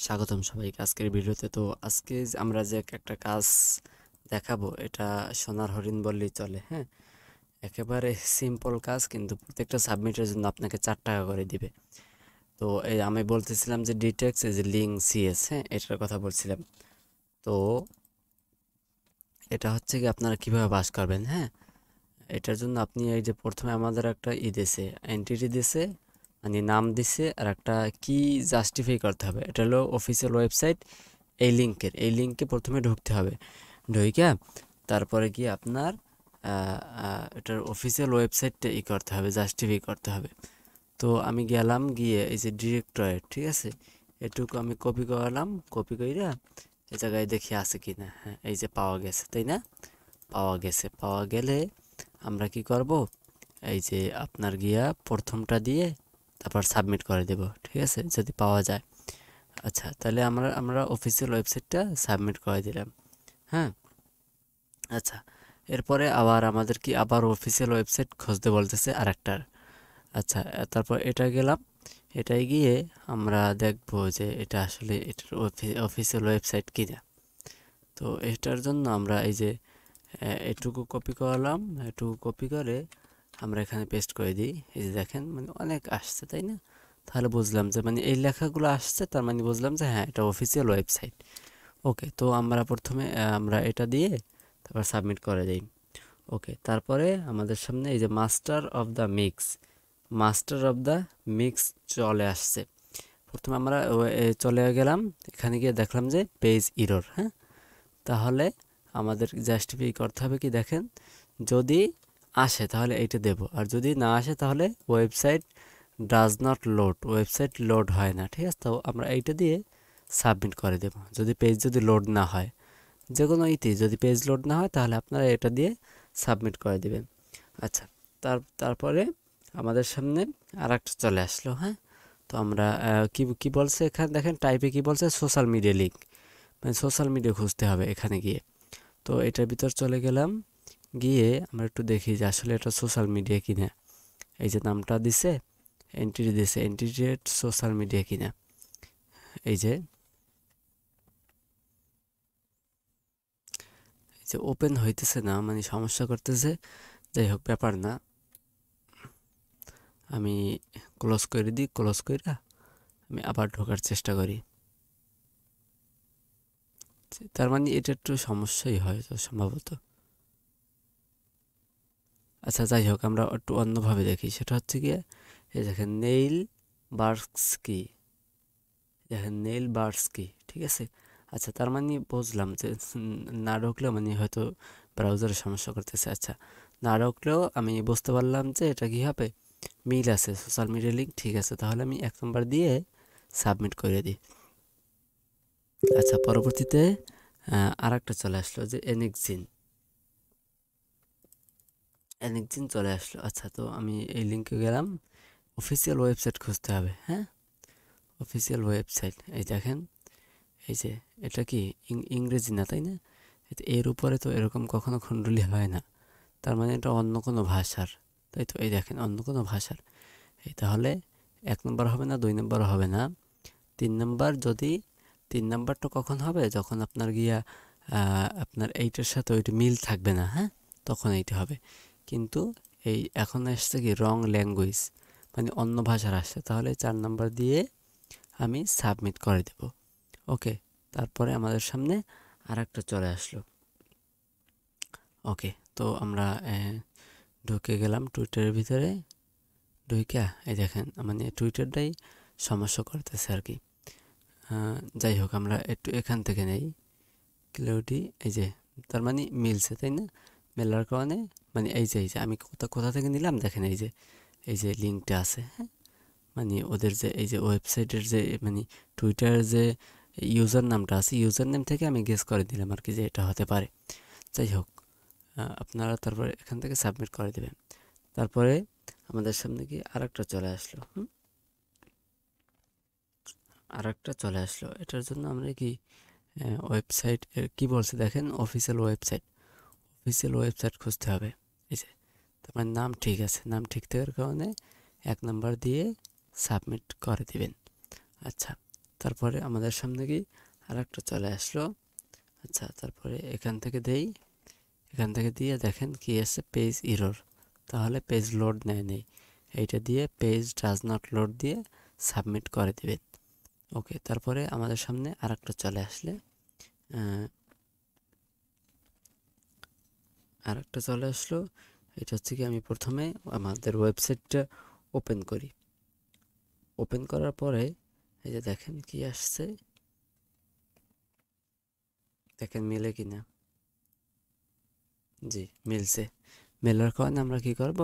স্বাগতম সবাইকে আজকের ভিডিওতে। তো আজকে আমরা যে একটা কাজ দেখাবো, এটা সোনার হরিণ বললেই চলে। হ্যাঁ, একেবারে সিম্পল কাজ, কিন্তু প্রত্যেকটা সাবমিটের জন্য আপনাকে 4 টাকা করে দিবে। তো এই আমি বলতেছিলাম যে ডিটেক্স, এই যে লিঙ্ক সিএস, হ্যাঁ এটার কথা বলছিলাম। তো এটা হচ্ছে কি আপনারা কিভাবে পাস করবেন। হ্যাঁ, এটার জন্য আপনি এই যে প্রথমে আমাদের একটা দিছে, এন্টিটি দিছে, মানে নাম দিছে, আর একটা কি জাস্টিফাই করতে হবে। এটা হলো অফিসিয়াল ওয়েবসাইট। এই লিঙ্কে প্রথমে ঢুকতে হবে। ঢুইকা তারপরে গিয়ে আপনার এটার অফিসিয়াল ওয়েবসাইটটা করতে হবে, জাস্টিফাই করতে হবে। তো আমি গেলাম, গিয়ে এই যে ডিরেক্টরেট, ঠিক আছে, এটুকু আমি কপি করলাম। কপি কইরা এই জায়গায় দেখি আছে কি না। হ্যাঁ, এই যে পাওয়া গেছে, তাই না? পাওয়া গেছে। পাওয়া গেলে আমরা কি করব, এই যে আপনার গিয়া প্রথমটা দিয়ে তারপর সাবমিট করে দেব, ঠিক আছে, যদি পাওয়া যায়। আচ্ছা, তাহলে আমরা অফিসিয়াল ওয়েবসাইটটা সাবমিট করে দিলাম। হ্যাঁ, আচ্ছা, এরপরে আবার আমাদের কি আবার অফিসিয়াল ওয়েবসাইট খুঁজতে বলতেছে আরেকটার। আচ্ছা, তারপর এটা গেলাম। এটাই গিয়ে আমরা দেখব যে এটা আসলে এটার অফিসিয়াল ওয়েবসাইট কিনা। তো এটার জন্য আমরা এই যে এটুকু কপি করলাম। এটুকু কপি করে আমরা এখানে পেস্ট করে দিই। এই যে দেখেন, মানে অনেক আসছে, তাই না? তাহলে বুঝলাম যে মানে এই লেখাগুলো আসছে, তার মানে বুঝলাম যে হ্যাঁ, এটা অফিসিয়াল ওয়েবসাইট। ওকে, তো আমরা প্রথমে আমরা এটা দিয়ে তারপর সাবমিট করে দিই। ওকে, তারপরে আমাদের সামনে এই যে মাস্টার অফ দ্য মিক্স চলে আসছে। প্রথমে আমরা চলে গেলাম, এখানে গিয়ে দেখলাম যে পেজ ইরর। হ্যাঁ, তাহলে আমাদের জাস্টিফাই করতে হবে কি দেখেন, যদি আসে তাহলে এইটা দেব, আর যদি না আসে তাহলে website does not load, website load হয় না। ঠিক আছে, তো আমরা এইটা দিয়ে সাবমিট করে দেব। যদি লোড না হয়, যে কোনো যদি পেজ লোড না হয়, তাহলে আপনারা এটা দিয়ে সাবমিট করে দেবেন। আচ্ছা, তারপরে আমাদের সামনে আর একটা চলে আসলো। হ্যাঁ, তো আমরা কি কি বলছে এখানে দেখেন, টাইপে কি বলছে, সোশ্যাল মিডিয়া লিঙ্ক, মানে সোশ্যাল মিডিয়া খুঁজতে হবে এখানে গিয়ে। তো এটার ভিতর চলে গেলাম, গিয়ে আমরা একটু দেখি যে আসলে এটা সোশ্যাল মিডিয়া কিনা। এই যে নামটা দিছে, এন্ট্রি দিছে, এন্টিটিড সোশ্যাল মিডিয়া কিনা। এই যে ওপেন হইতেছে না, মানে সমস্যা করতেছে। যাই হোক, ব্যাপার না, আমি ক্লোজ করে দিই। ক্লোজ কইরা আমি আবার ঢোকার চেষ্টা করি। তার মানে এটা একটু সমস্যাই হয় তো সম্ভবত। আচ্ছা, যাই হোক, আমরা একটু অন্যভাবে দেখি। সেটা হচ্ছে গিয়ে এই দেখেন নেইল বার্কস কি, দেখেন নেইল বার্কস কি, ঠিক আছে। আচ্ছা, তার মানে বুঝলাম যে না ঢুকলেও মানে হয়তো ব্রাউজারে সমস্যা করতেছে। আচ্ছা, না ঢুকলেও আমি বুঝতে পারলাম যে এটা কি হবে, মিল আছে, সোশ্যাল মিডিয়া লিঙ্ক। ঠিক আছে, তাহলে আমি 1 নম্বর দিয়ে সাবমিট করে দিই। আচ্ছা, পরবর্তীতে আর একটা চলে আসলো যে এনিকজিন চলে আসলো। আচ্ছা, তো আমি এই লিঙ্কে গেলাম, অফিসিয়াল ওয়েবসাইট খুঁজতে হবে। হ্যাঁ, অফিসিয়াল ওয়েবসাইট, এই দেখেন, এই যে এটা কি ইংরেজি না, তাই না? এর উপরে তো এরকম কখনো খুন্ডুলি হয় না, তার মানে এটা অন্য কোনো ভাষার। তাই তো, এই দেখেন, অন্য কোনো ভাষার। এই তাহলে 1 নম্বর হবে না, 2 নম্বর হবে না, 3 নম্বর। যদি 3 নম্বরটা কখন হবে, যখন আপনার গিয়া আপনার এইটার সাথে ওইটা মিল থাকবে না। হ্যাঁ, তখন এইটা হবে। কিন্তু এই এখন আসছে কি রং ল্যাঙ্গুয়েজ, মানে অন্য ভাষার আসছে, তাহলে 4 নম্বর দিয়ে আমি সাবমিট করে দেব। ওকে, তারপরে আমাদের সামনে আর একটা চলে আসলো। ওকে, তো আমরা ঢুকে গেলাম টুইটারের ভিতরে। ঢুইকা এই দেখেন, মানে টুইটারটাই সমস্যা করতেছে আর কি। যাই হোক, আমরা একটু এখান থেকে নেই ক্লিউটি। এই যে তার মানে মিলছে, তাই না? মেলার কারণে মানে এই যে আমি কোথা কোথা থেকে নিলাম দেখেন, এই যে লিঙ্কটা আছে। হ্যাঁ, মানে ওদের যে এই যে ওয়েবসাইটের যে মানে টুইটারের যে ইউজার নামটা আছে, ইউজার নেম থেকে আমি গেস করে দিলাম আর কি যে এটা হতে পারে। যাই হোক, আপনারা তারপরে এখান থেকে সাবমিট করে দেবেন। তারপরে আমাদের সামনে কি আরেকটা চলে আসলো। আরেকটা চলে আসলো, এটার জন্য আমরা কি ওয়েবসাইট কি বলছে দেখেন, অফিসিয়াল ওয়েবসাইট। অফিসিয়াল ওয়েবসাইট খুঁজতে হবে। এই যে তোমার নাম ঠিক আছে, নাম ঠিক থাকার কারণে 1 নম্বর দিয়ে সাবমিট করে দিবেন। আচ্ছা, তারপরে আমাদের সামনে কি আরেকটা চলে আসলো। আচ্ছা, তারপরে এখান থেকে দিয়ে দেখেন কি আছে, পেজ ইরর। তাহলে পেজ লোড নেই, এইটা দিয়ে পেজ ডাজ নট লোড দিয়ে সাবমিট করে দিবেন। ওকে, তারপরে আমাদের সামনে আরেকটা চলে আসলে আরেকটা চলে আসলো। এটা হচ্ছে কি, আমি প্রথমে আমাদের ওয়েবসাইটটা ওপেন করি। ওপেন করার পরে এই যে দেখেন কি আসছে, দেখেন মিলে কিনা। জি, মিলছে। মেলার কারণে আমরা কি করব,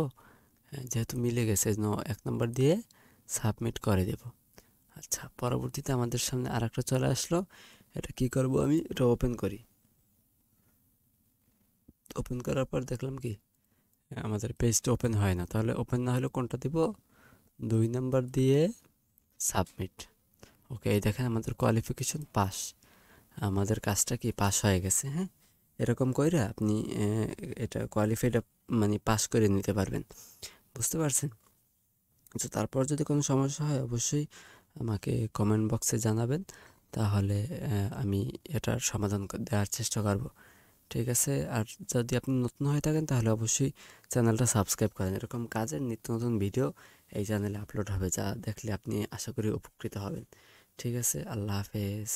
যেহেতু মিলে গেছে 1 নম্বর দিয়ে সাবমিট করে দেব। আচ্ছা, পরবর্তীতে আমাদের সামনে আরেকটা চলে আসলো। এটা কি করব, আমি এটা ওপেন করি। ওপেন করার পর দেখলাম কি আমাদের পেজটা ওপেন হয় না। তাহলে ওপেন না হলে কোনটা দিব, 2 নম্বর দিয়ে সাবমিট। ওকে, এই দেখেন আমাদের কোয়ালিফিকেশন পাস, আমাদের কাজটা কি পাস হয়ে গেছে। হ্যাঁ, এরকম কইরা আপনি এটা কোয়ালিফাইড মানে পাস করে নিতে পারবেন। বুঝতে পারছেন? তো তারপর যদি কোনো সমস্যা হয় অবশ্যই আমাকে কমেন্ট বক্সে জানাবেন, তাহলে আমি এটার সমাধান দেওয়ার চেষ্টা করব। ঠিক আছে? আর যদি আপনি নতুন হয়ে থাকেন তাহলে অবশ্যই চ্যানেলটা সাবস্ক্রাইব করেন। এরকম কাজের নিত্য নতুন ভিডিও এই চ্যানেলে আপলোড হবে, যা দেখলে আপনি আশা করি উপকৃত হবেন। ঠিক আছে? আল্লাহ হাফেজ।